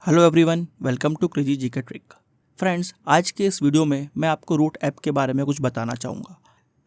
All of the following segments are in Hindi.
Hello everyone, welcome to crazy GK trick. Friends, आज के इस वीडियो में मैं आपको रूट ऐप के बारे में कुछ बताना चाहूँगा।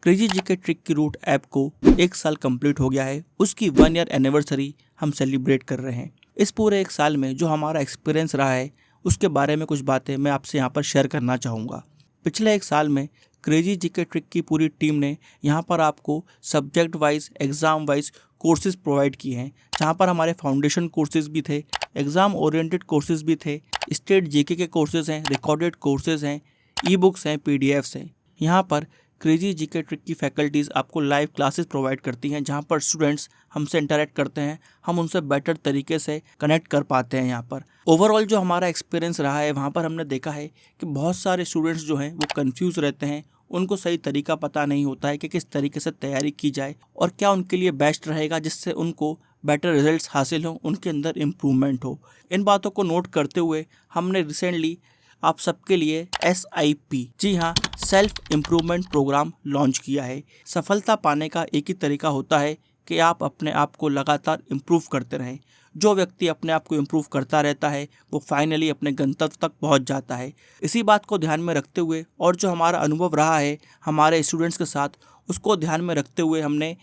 क्रेजी जीके ट्रिक की रूट ऐप को 1 साल कंप्लीट हो गया है। उसकी 1 ईयर एनिवर्सरी हम सेलिब्रेट कर रहे हैं। इस पूरे 1 साल में जो हमारा एक्सपीरियंस रहा है उसके बारे में कुछ बातें मैं आपसे यहाँ पर शेयर करना चाहूँगा। पिछले 1 साल में क्रेजी जीके ट्रिक की पूरी टीम ने यहाँ पर आपको subject wise, exam wise courses provide किए हैं, जहाँ पर हमारे फाउंडेशन कोर्सेज भी थे, एग्ज़ाम ओरिएंटेड कोर्सेज भी थे, स्टेट जीके के कोर्सेज हैं, रिकॉर्डेड कोर्सेज हैं, ई बुक्स हैं, पीडीएफ्स हैं। यहाँ पर क्रेजी जीके ट्रिक की फैकल्टीज़ आपको लाइव क्लासेस प्रोवाइड करती हैं, जहाँ पर स्टूडेंट्स हमसे इंटरेक्ट करते हैं, हम उनसे बेटर तरीके से कनेक्ट कर पाते हैं। यहाँ पर ओवरऑल जो हमारा एक्सपीरियंस रहा है, वहाँ पर हमने देखा है कि बहुत सारे स्टूडेंट्स जो हैं वो कंफ्यूज रहते हैं, उनको सही तरीका पता नहीं होता है कि किस तरीके से तैयारी की जाए और क्या उनके लिए बेस्ट रहेगा, जिससे उनको बेटर रिजल्ट्स हासिल हों, उनके अंदर इम्प्रूवमेंट हो। इन बातों को नोट करते हुए हमने रिसेंटली आप सबके लिए SIP, जी हाँ, सेल्फ इम्प्रूवमेंट प्रोग्राम लॉन्च किया है। सफलता पाने का एक ही तरीका होता है कि आप अपने आप को लगातार इम्प्रूव करते रहें। जो व्यक्ति अपने आप को इम्प्रूव करता रहता है वो फाइनली अपने गंतव्य तक पहुंच जाता है। इसी बात को ध्यान में रखते हुए और जो हमारा अनुभव रहा है हमारे स्टूडेंट्स के साथ, उसको ध्यान में रखते हुए हमने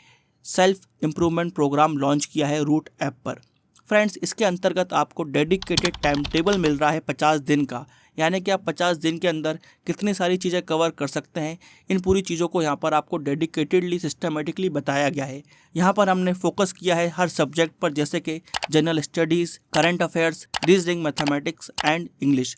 सेल्फ इम्प्रूवमेंट प्रोग्राम लॉन्च किया है रूट ऐप पर। फ्रेंड्स, इसके अंतर्गत आपको डेडिकेटेड टाइम टेबल मिल रहा है 50 दिन का, यानी कि आप 50 दिन के अंदर कितनी सारी चीज़ें कवर कर सकते हैं। इन पूरी चीज़ों को यहाँ पर आपको डेडिकेटेडली सिस्टमेटिकली बताया गया है। यहाँ पर हमने फोकस किया है हर सब्जेक्ट पर, जैसे कि general studies, current affairs, reasoning, mathematics and English.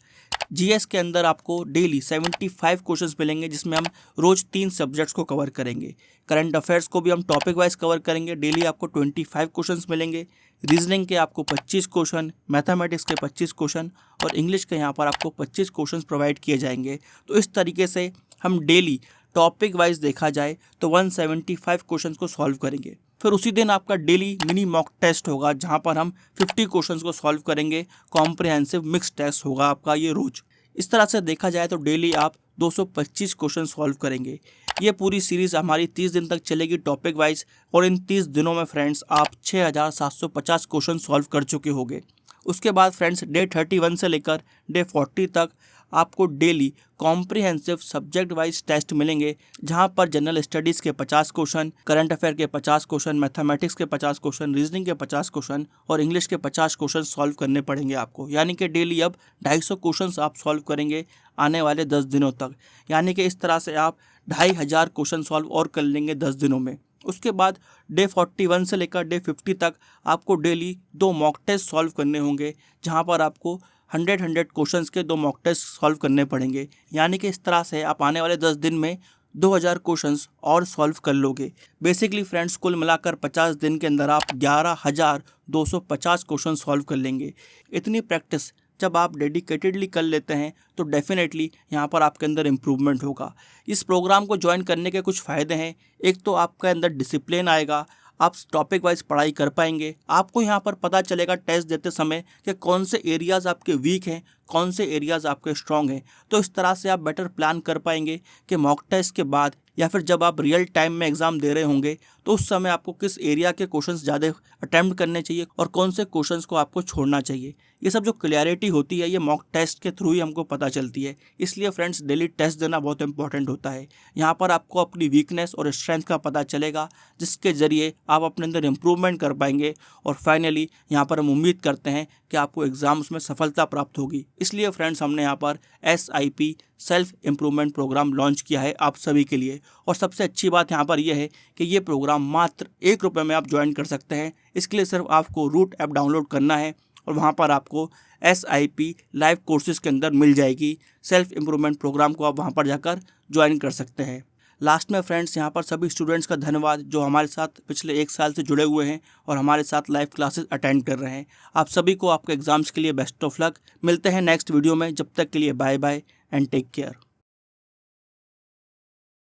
GS के अंदर आपको डेली 75 क्वेश्चंस मिलेंगे, जिसमें हम रोज़ 3 सब्जेक्ट्स को कवर करेंगे। करंट अफेयर्स को भी हम टॉपिक वाइज कवर करेंगे, डेली आपको 25 क्वेश्चंस मिलेंगे। रीजनिंग के आपको 25 क्वेश्चन, मैथमेटिक्स के 25 क्वेश्चन और इंग्लिश के यहाँ पर आपको 25 क्वेश्चंस प्रोवाइड किए जाएंगे। तो इस तरीके से हम डेली टॉपिक वाइज देखा जाए तो 175 क्वेश्चंस को सॉल्व करेंगे। फिर उसी दिन आपका डेली मिनी मॉक टेस्ट होगा, जहाँ पर हम 50 क्वेश्चंस को सॉल्व करेंगे। कॉम्प्रिहेंसिव मिक्स टेस्ट होगा आपका ये रोज। इस तरह से देखा जाए तो डेली आप 225 क्वेश्चन सॉल्व करेंगे। ये पूरी सीरीज़ हमारी 30 दिन तक चलेगी टॉपिक वाइज, और इन 30 दिनों में फ्रेंड्स आप 6750 क्वेश्चन सॉल्व कर चुके होंगे। उसके बाद फ्रेंड्स डे 31 से लेकर डे 40 तक आपको daily comprehensive subject wise test मिलेंगे, जहां पर जनरल स्टडीज़ के 50 क्वेश्चन, करंट अफेयर के 50 क्वेश्चन, मैथमेटिक्स के 50 क्वेश्चन, रीजनिंग के 50 क्वेश्चन और इंग्लिश के 50 क्वेश्चन सॉल्व करने पड़ेंगे आपको। यानी कि डेली अब 250 क्वेश्चन आप सॉल्व करेंगे आने वाले 10 दिनों तक। यानी कि इस तरह से आप 2500 क्वेश्चन सॉल्व और कर लेंगे 10 दिनों में। उसके बाद डे 41 से लेकर डे 50 तक आपको डेली 2 मॉक टेस्ट सॉल्व करने होंगे, जहां पर आपको 100 क्वेश्चंस के 2 मॉक टेस्ट सॉल्व करने पड़ेंगे। यानी कि इस तरह से आप आने वाले 10 दिन में 2000 क्वेश्चंस और सॉल्व कर लोगे। बेसिकली फ्रेंड्स, कुल मिलाकर 50 दिन के अंदर आप 11250 क्वेश्चन सॉल्व कर लेंगे। इतनी प्रैक्टिस जब आप डेडिकेटेडली कर लेते हैं तो डेफिनेटली यहाँ पर आपके अंदर इम्प्रूवमेंट होगा। इस प्रोग्राम को ज्वाइन करने के कुछ फ़ायदे हैं। एक तो आपके अंदर डिसिप्लिन आएगा, आप टॉपिक वाइज पढ़ाई कर पाएंगे। आपको यहाँ पर पता चलेगा टेस्ट देते समय कि कौन से एरियाज़ आपके वीक हैं, कौन से एरियाज़ आपके स्ट्रॉन्ग हैं। तो इस तरह से आप बेटर प्लान कर पाएंगे कि मॉक टेस्ट के बाद या फिर जब आप रियल टाइम में एग्ज़ाम दे रहे होंगे तो उस समय आपको किस एरिया के क्वेश्चंस ज़्यादा अटैम्प्ट करने चाहिए और कौन से क्वेश्चंस को आपको छोड़ना चाहिए। ये सब जो क्लैरिटी होती है ये मॉक टेस्ट के थ्रू ही हमको पता चलती है। इसलिए फ्रेंड्स, डेली टेस्ट देना बहुत इंपॉर्टेंट होता है। यहाँ पर आपको अपनी वीकनेस और स्ट्रेंथ का पता चलेगा, जिसके ज़रिए आप अपने अंदर इम्प्रूवमेंट कर पाएंगे और फाइनली यहाँ पर हम उम्मीद करते हैं कि आपको एग्ज़ाम्स में सफलता प्राप्त होगी। इसलिए फ्रेंड्स, हमने यहाँ पर SIP self improvement program launch किया है आप सभी के लिए। और सबसे अच्छी बात यहाँ पर यह है कि ये प्रोग्राम मात्र 1 रुपये में आप ज्वाइन कर सकते हैं। इसके लिए सिर्फ आपको रूट ऐप डाउनलोड करना है और वहाँ पर आपको SIP लाइव कोर्सेज़ के अंदर मिल जाएगी। सेल्फ इम्प्रूवमेंट प्रोग्राम को आप वहाँ पर जाकर ज्वाइन कर सकते हैं। लास्ट में फ्रेंड्स, यहाँ पर सभी स्टूडेंट्स का धन्यवाद जो हमारे साथ पिछले 1 साल से जुड़े हुए हैं और हमारे साथ लाइव क्लासेस अटेंड कर रहे हैं। आप सभी को आपके एग्ज़ाम्स के लिए बेस्ट ऑफ लक। मिलते हैं नेक्स्ट वीडियो में। जब तक के लिए bye bye and take care.